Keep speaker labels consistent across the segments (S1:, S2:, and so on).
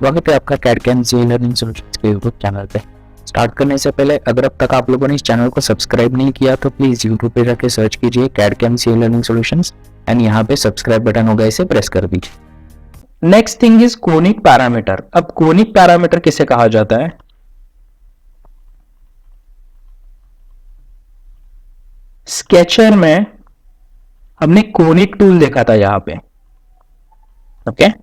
S1: स्वागत है आपका CAD CAM C learning solutions के यूट्यूब चैनल पे। स्टार्ट करने से पहले अगर अब तक आप लोगों ने इस चैनल को सब्सक्राइब नहीं किया तो प्लीज यूट्यूब पे जाके सर्च कीजिए CAD CAM C learning solutions and यहाँ पे सब्सक्राइब बटन होगा, इसे प्रेस कर दीजिए। Next thing is conic parameter. अब कोनिक पैरामीटर किसे कहा जाता है? स्केचर में हमने कोनिक टूल देखा था यहां पे, ओके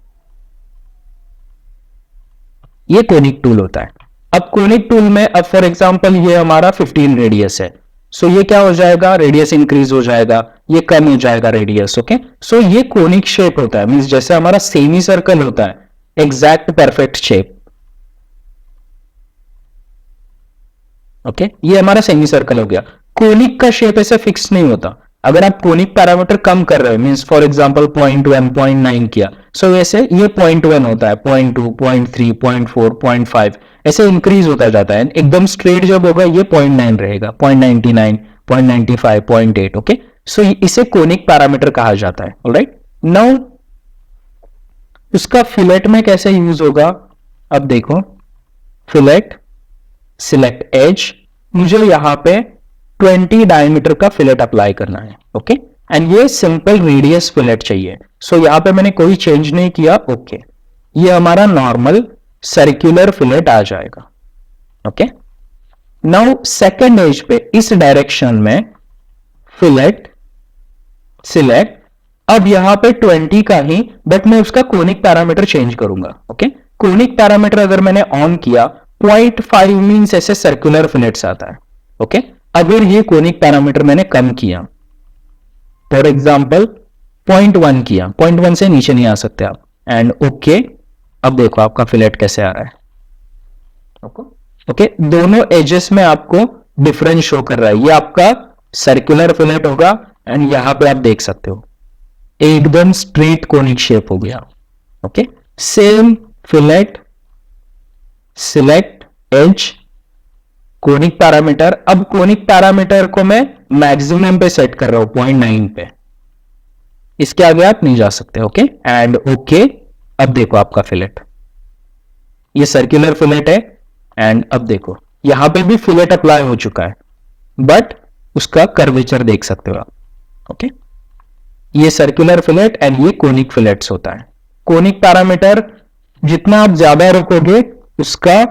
S1: ये कोनिक टूल होता है। अब कोनिक टूल में अब फॉर एग्जांपल ये हमारा 15 रेडियस है, सो ये क्या हो जाएगा, रेडियस इंक्रीज हो जाएगा, ये कम हो जाएगा रेडियस, ओके। सो ये कोनिक शेप होता है, मींस जैसे हमारा सेमी सर्कल होता है, एग्जैक्ट परफेक्ट शेप, ओके ये हमारा सेमी सर्कल हो गया। कोनिक का शेप ऐसे फिक्स नहीं होता। अगर आप कोनिक पैरामीटर कम कर रहे हो, मींस फॉर एग्जांपल 0.1 0.9 किया, सो वैसे ये 0.1 होता है, 0.2 0.3 0.4 0.5 ऐसे इंक्रीज होता जाता है। एकदम स्ट्रेट जब होगा ये 0.9 रहेगा, 0.99 0.95 0.8, ओके। सो इसे कोनिक पैरामीटर कहा जाता है। ऑलराइट, नाउ उसका फिलेट में कैसे यूज होगा, अब देखो फिलेट, सिलेक्ट एज, मुझे यहां पे 20 डायमीटर का फिलेट अप्लाई करना है, ओके। एंड ये सिंपल रेडियस फिलेट चाहिए, सो यहां पे मैंने कोई चेंज नहीं किया, ओके। ये हमारा नॉर्मल सर्कुलर फिलेट आ जाएगा, ओके। नाउ सेकेंड एज पे इस डायरेक्शन में फिलेट, सिलेक्ट, अब यहां पे 20 का ही, बट मैं उसका कोनिक पैरामीटर चेंज करूंगा, ओके। कोनिक पैरामीटर अगर मैंने ऑन किया, 0.5 मींस ऐसे सर्कुलर फिलेट्स आता है, ओके। अगर ये कोनिक पैरामीटर मैंने कम किया, फॉर एग्जांपल 0.1 किया, 0.1 से नीचे नहीं आ सकते आप, एंड ओके, अब देखो आपका फिलेट कैसे आ रहा है, ओके। दोनों एजेस में आपको डिफरेंस शो कर रहा है। ये आपका सर्कुलर फिलेट होगा एंड यहां पे आप देख सकते हो एकदम स्ट्रेट कोनिक शेप हो गया, okay. Same fillet, select edge, conic parameter. अब कोनिक पैरामीटर को मैं मैक्सिमम पे सेट कर रहा हूं, 0.9 पे, इसके आगे आप नहीं जा सकते, ओके। एंड ओके, अब देखो आपका फिलेट, ये सर्कुलर फिलेट है, एंड अब देखो यहां पे भी फिलेट अप्लाई हो चुका है, बट उसका कर्वेचर देख सकते हो आप, ओके। ये सर्कुलर फिलेट एंड ये कोनिक फिलेट्स होता है। कोनिक पैरामीटर जितना आप ज्यादा रखोगे उसका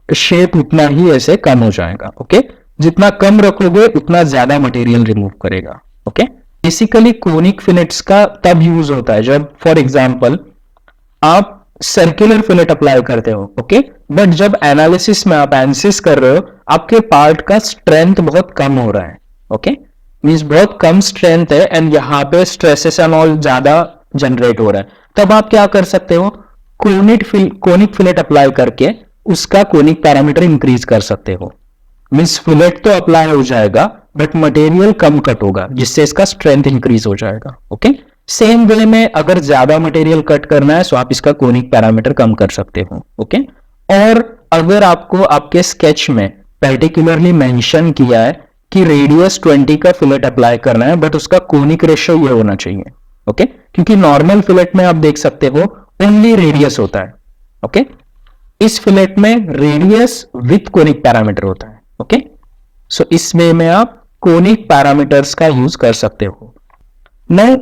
S1: शेप उतना ही ऐसे कम हो जाएगा, ओके। जितना कम रखोगे उतना ज्यादा मटेरियल रिमूव करेगा, ओके। बेसिकली कोनिक फिलेट्स का तब यूज होता है जब फॉर एग्जांपल आप सर्कुलर फिलेट अप्लाई करते हो, ओके, बट जब एनालिसिस में आप एनालिसिस कर रहे हो, आपके पार्ट का स्ट्रेंथ बहुत कम हो रहा है, ओके, मींस बहुत कम स्ट्रेंथ है एंड यहां पे स्ट्रेसेस एंड ऑल ज्यादा जनरेट हो रहा है, तब आप क्या कर सकते हो, कोनिक फिलेट अप्लाई करके उसका कोनिक पैरामीटर इंक्रीज कर सकते हो। मींस फिलेट तो अप्लाई हो जाएगा बट मटेरियल कम कट होगा, जिससे इसका स्ट्रेंथ इंक्रीज हो जाएगा, ओके। सेम वे में अगर ज्यादा मटेरियल कट करना है तो आप इसका कोनिक पैरामीटर कम कर सकते हो, ओके। और अगर आपको आपके स्केच में पर्टिकुलरली मेंशन किया है कि रेडियस 20 का फिलेट अप्लाई करना है, बट उसका कोनिक रेशियो ये होना चाहिए, ओके, क्योंकि नॉर्मल फिलेट में आप देख सकते हो ओनली रेडियस होता है, ओके। इस फिलेट में रेडियस विथ कोनिक पैरामीटर होता है, ओके। सो इस वे में आप कोनिक पैरामीटर्स का यूज कर सकते हो। मैं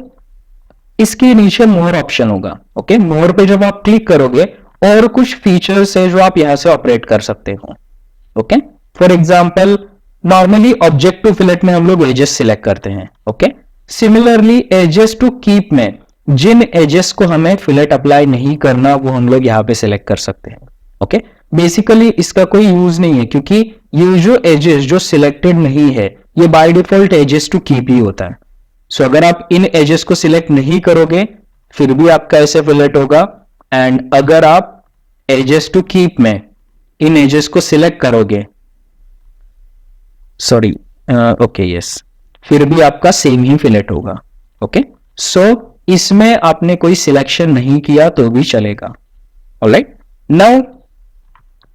S1: इसके नीचे मोर ऑप्शन होगा, ओके। मोर पे जब आप क्लिक करोगे और कुछ फीचर्स है जो आप यहां से ऑपरेट कर सकते हो, okay. For example normally object to fillet में हम लोग एजेस सिलेक्ट करते हैं, okay. Similarly edges to keep में जिन एजेस को हमें फिलेट अप्लाई नहीं करना वो हम लोग यहां पे सिलेक्ट कर सकते हैं, ओके। बेसिकली इसका कोई यूज नहीं है क्योंकि ये जो एजेस जो सिलेक्टेड नहीं है ये by default edges to keep ही होता है। सो अगर आप इन एजेस को सिलेक्ट नहीं करोगे फिर भी आपका ऐसे फिलेट होगा, एंड अगर आप एजेस टू कीप में इन एजेस को सिलेक्ट करोगे, सॉरी, ओके यस, फिर भी आपका सेम ही फिलेट होगा, ओके। सो इसमें आपने कोई सिलेक्शन नहीं किया तो भी चलेगा। ऑलराइट, नाउ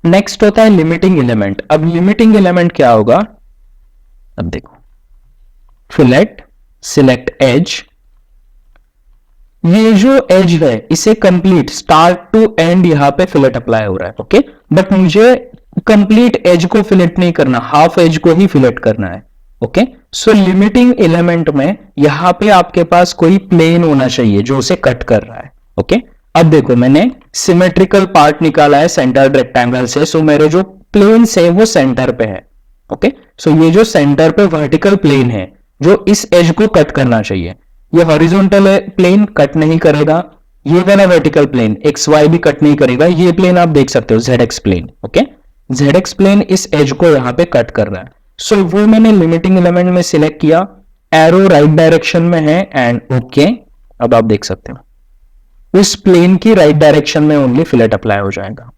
S1: नेक्स्ट होता है लिमिटिंग एलिमेंट। अब लिमिटिंग एलिमेंट क्या होगा, अब देखो फिलेट, सिलेक्ट एज, ये जो एज है इसे कंप्लीट स्टार्ट टू एंड यहाँ पे फिलेट अप्लाई हो रहा है, ओके। बट मुझे कंप्लीट एज को फिलेट नहीं करना, हाफ एज को ही फिलेट करना है, ओके। सो लिमिटिंग एलिमेंट में यहाँ पे आपके पास कोई प्लेन होना चाहिए जो उसे कट कर रहा है, ओके। अब देखो मैंने सिमेट्रिकल पार्ट निकाला है सेंटर रेक्टेंगल से, सो मेरे जो प्लेन है वो सेंटर पे है, ओके। सो ये जो सेंटर पे वर्टिकल प्लेन है जो इस एज को कट करना चाहिए, ये हॉरिजॉन्टल प्लेन कट नहीं करेगा, ये वाला वर्टिकल प्लेन एक्स वाई भी कट नहीं करेगा, ये प्लेन आप देख सकते हो Z X plane, okay. Z X plane इस एज को यहां पे कट कर रहा है, सो वो मैंने लिमिटिंग एलिमेंट में सिलेक्ट किया, एरो राइट डायरेक्शन में है एंड ओके। अब आप देख सकते हो उस प्लेन की राइट डायरेक्शन में ओनली फिलेट अप्लाई हो जाएगा,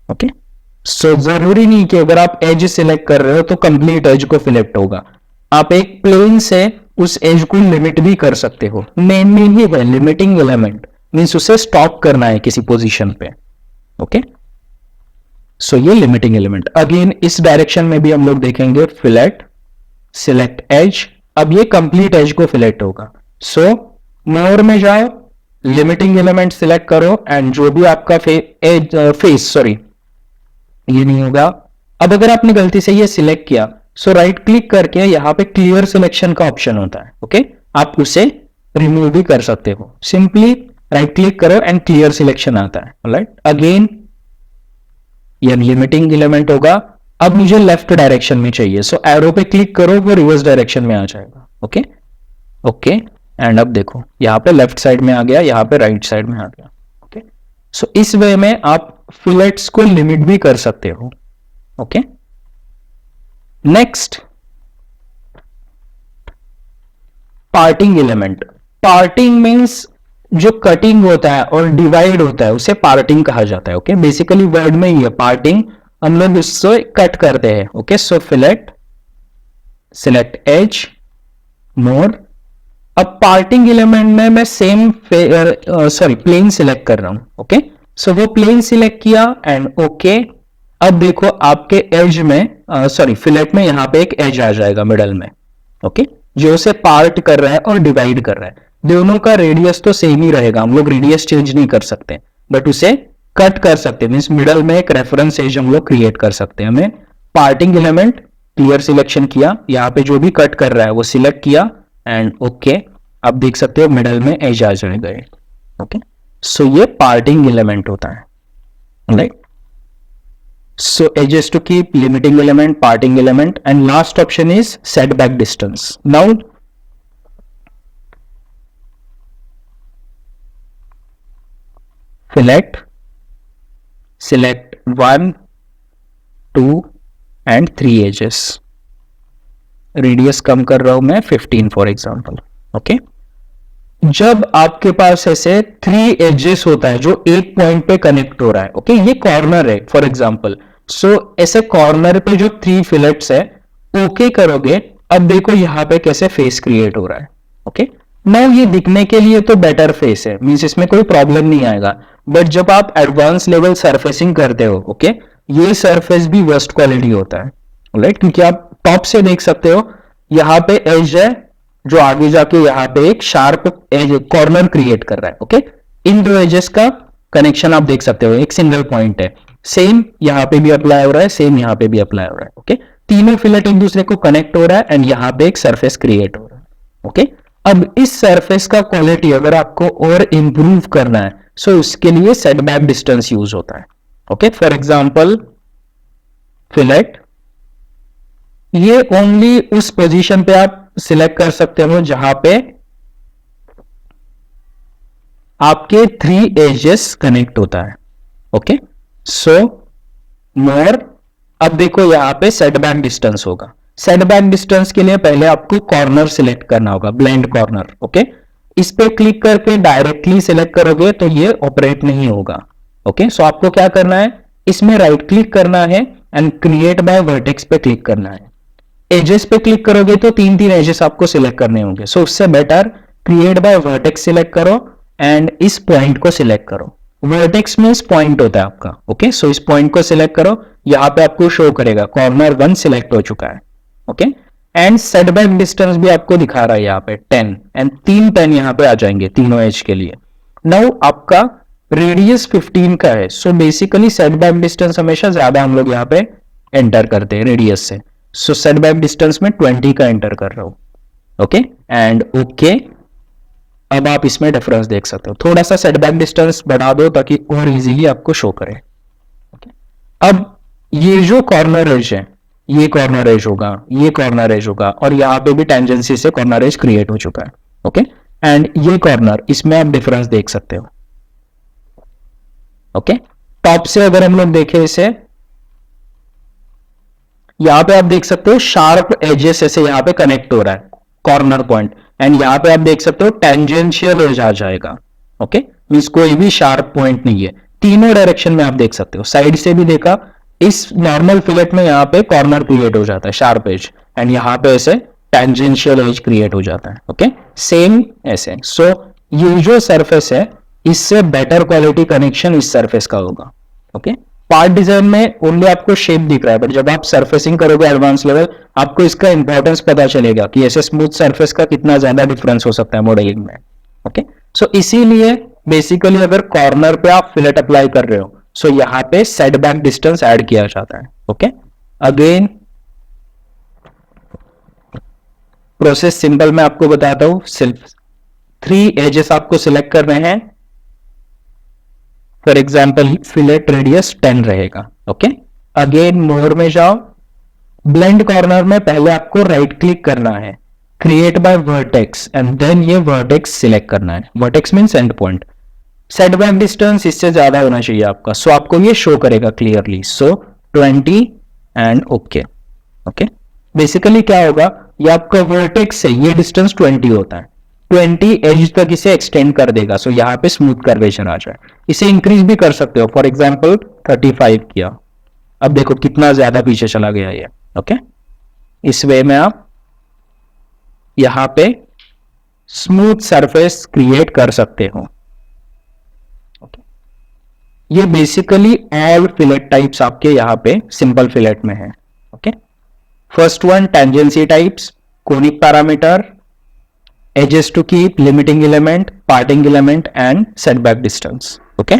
S1: ओके। सो जरूरी नहीं कि अगर आप एज सिलेक्ट कर रहे हो तो कंप्लीट एज को फिलेट होगा, आप एक प्लेन से उस एज को लिमिट भी कर सकते हो। मेन मीन ही है लिमिटिंग एलिमेंट, मींस उसे स्टॉप करना है किसी पोजीशन पे, ओके। सो ये लिमिटिंग एलिमेंट। अगेन इस डायरेक्शन में भी हम लोग देखेंगे फिलेट, सिलेक्ट एज, अब ये कंप्लीट एज को फिलेट होगा। सो मोर में जाओ, लिमिटिंग एलिमेंट सिलेक्ट करो एंड जो भी आपका फेस सॉरी ये नहीं होगा। अब अगर आपने गलती से ये सिलेक्ट किया, सो राइट क्लिक करके यहां पे क्लियर सिलेक्शन का ऑप्शन होता है, ओके। आप उसे रिमूव भी कर सकते हो, सिंपली राइट क्लिक करो एंड क्लियर सिलेक्शन आता है, राइट। अगेन ये लिमिटिंग एलिमेंट होगा। अब मुझे लेफ्ट डायरेक्शन में चाहिए, सो एरो पे क्लिक करो, वो रिवर्स डायरेक्शन में आ जाएगा, ओके ओके। एंड अब देखो यहां पे लेफ्ट साइड में आ गया, यहां पे राइट साइड में आ गया, ओके। सो इस वे में आप फिलेट्स को लिमिट भी कर सकते हो, okay. Next parting element. Parting means जो कटिंग होता है और डिवाइड होता है उसे पार्टिंग कहा जाता है, ओके। बेसिकली वर्ड में ही है पार्टिंग, हम लोग इससे कट करते हैं, ओके। सो फिलेट, सिलेक्ट एज, मोर। अब पार्टिंग एलिमेंट में मैं सेम प्लेन सिलेक्ट कर रहा हूं, ओके। सो वो प्लेन सिलेक्ट किया एंड ओके। अब देखो आपके एज में फिलेट में यहां पे एक एज आ जाएगा मिडल में, ओके, जो उसे पार्ट कर रहा है और डिवाइड कर रहा है। दोनों का रेडियस तो सेम ही रहेगा, हम लोग रेडियस चेंज नहीं कर सकते, बट उसे कट कर सकते हैं, मींस मिडल में एक रेफरेंस एज हम लोग क्रिएट कर सकते हैं। हमें पार्टिंग एलिमेंट क्लियर सिलेक्शन किया, यहां पे जो भी कट कर रहा है वो सिलेक्ट किया एंड ओके। आप देख सकते हो मिडल में एज आ जाएगा, ओके। सो ये पार्टिंग एलिमेंट होता है, right. So edges to keep, limiting element, parting element, and last option is setback distance. Now select 1, 2 and 3 edges. Radius कम कर रहा हूं मैं 15 फॉर एग्जाम्पल, ओके। जब आपके पास ऐसे 3 एजेस होता है जो एक पॉइंट पे कनेक्ट हो रहा है, ओके, ये कॉर्नर है फॉर एग्जाम्पल। सो ऐसे कॉर्नर पे जो 3 फिलेट्स है, ओके करोगे, अब देखो यहां पे कैसे फेस क्रिएट हो रहा है, ओके। नाउ ये दिखने के लिए तो बेटर फेस है, मींस इसमें कोई प्रॉब्लम नहीं आएगा, बट जब आप एडवांस लेवल सरफेसिंग करते हो, ओके, ये सरफेस भी वर्स्ट क्वालिटी होता है, राइट। क्योंकि आप टॉप से देख सकते हो यहां पे एज है जो आगे जाके यहां पे एक शार्प एज कॉर्नर क्रिएट कर रहा है, ओके। इन दो एजेस का कनेक्शन आप देख सकते हो, एक सिंगल पॉइंट है, सेम यहां पे भी अप्लाई हो रहा है, सेम यहां पे भी अप्लाई हो रहा है, ओके। तीनों फिलेट एक दूसरे को कनेक्ट हो रहा है एंड यहां पे एक सरफेस क्रिएट हो रहा है, ओके। अब इस सरफेस का क्वालिटी अगर आपको और इंप्रूव करना है, सो उसके लिए सेटबैक डिस्टेंस यूज होता है, ओके। फॉर एग्जांपल फिलेट, ये ओनली उस पोजीशन पे आप सिलेक्ट कर सकते हो जहां पे आपके 3 एजेस कनेक्ट होता है, ओके। सो मोर, अब देखो यहां पे सेटबैक डिस्टेंस होगा। सेटबैक डिस्टेंस के लिए पहले आपको कॉर्नर सिलेक्ट करना होगा, ब्लेंड कॉर्नर, ओके। इस पे क्लिक करके डायरेक्टली सिलेक्ट करोगे तो ये ऑपरेट नहीं होगा, ओके। सो आपको क्या करना है, इसमें राइट क्लिक करना है एंड क्रिएट बाय वर्टेक्स पे क्लिक करना है। एजेस पे क्लिक करोगे तो 3 एजेस आपको सिलेक्ट करने होंगे, सो उससे better create by vertex select करो एंड इस पॉइंट को सिलेक्ट करो। वर्टेक्स में इस पॉइंट होता है आपका, ओके। सो इस पॉइंट को सिलेक्ट करो, यहां पे आपको शो करेगा कॉर्नर 1 सिलेक्ट हो चुका है, ओके। एंड सेटबैक डिस्टेंस भी आपको दिखा रहा है यहाँ पे 10 एंड 3 10 यहाँ पे आ जाएंगे तीनों एज के लिए। नाउ आपका रेडियस 15 का है, सो बेसिकली सेटबैक डिस्टेंस हमेशा ज्यादा हम लोग यहाँ पे एंटर करते हैं रेडियस से। सो सेटबैक डिस्टेंस में 20 का एंटर कर रहा हूं, ओके एंड ओके। अब आप इसमें डिफरेंस देख सकते हो, थोड़ा सा सेटबैक डिस्टेंस बढ़ा दो ताकि और इजीली आपको शो करे। ओके, अब ये जो कॉर्नर एज है, ये कॉर्नर एज होगा, ये कॉर्नर एज होगा, और यहां पे भी टेंजेंसी से कॉर्नर एज क्रिएट हो चुका है। ओके एंड ये कॉर्नर, इसमें आप डिफरेंस देख सकते हो। ओके, टॉप से अगर हम लोग देखें इसे, यहां पे आप देख सकते हो शार्प एजेस ऐसे यहां पे कनेक्ट हो रहा है कॉर्नर पॉइंट, एंड यहां पे आप देख सकते हो टेंजेंशियल एज आ जाएगा। ओके, मींस कोई भी शार्प पॉइंट नहीं है, तीनों डायरेक्शन में आप देख सकते हो। साइड से भी देखा, इस नॉर्मल फिलेट में यहां पे कॉर्नर क्रिएट हो जाता है शार्प एज, एंड यहां पे ऐसे टेंजेंशियल एज क्रिएट हो जाता है। ओके, सेम ऐसे। सो ये जो सरफेस है, इससे बेटर क्वालिटी कनेक्शन इस सरफेस का होगा। ओके, पार्ट डिजाइन में ओनली आपको शेप दिख रहा है, बट जब आप सरफेसिंग करोगे एडवांस लेवल, आपको इसका इंपॉर्टेंस पता चलेगा कि ऐसे स्मूथ सरफेस का कितना ज्यादा डिफरेंस हो सकता है मॉडलिंग में। ओके, सो इसीलिए बेसिकली अगर कॉर्नर पे आप फिलेट अप्लाई कर रहे हो, सो यहां पे सेटबैक डिस्टेंस ऐड किया जाता है। ओके, अगेन प्रोसेस सिंपल मैं आपको बताता हूं। सिर्फ 3 एजेस आपको सिलेक्ट करने हैं। फॉर एग्जाम्पल फिलेट रेडियस 10 रहेगा। ओके, अगेन मोर में जाओ, ब्लेंड कॉर्नर में पहले आपको राइट क्लिक करना है, create by vertex, and then ये वर्टेक्स सिलेक्ट करना है। Vertex means end point. Setback distance इससे ज्यादा होना चाहिए आपका, सो आपको ये शो करेगा clearly. So 20 and okay. Okay, basically क्या होगा, ये आपका वर्टेक्स से ये डिस्टेंस 20 होता है, 20 एज तक इसे एक्सटेंड कर देगा। सो यहां पे स्मूथ कर्वेचर आ जाए। इसे इंक्रीज भी कर सकते हो, फॉर एग्जांपल 35 किया, अब देखो कितना ज्यादा पीछे चला गया ये। ओके, इस वे में आप यहां पे स्मूथ सरफेस क्रिएट कर सकते हो। ओके, ये बेसिकली ऑल फिलेट टाइप्स आपके यहां पे सिंपल फिलेट में है। Okay, first one tangency types, conic parameter, edges to keep, limiting element, parting element, and setback distance. Okay.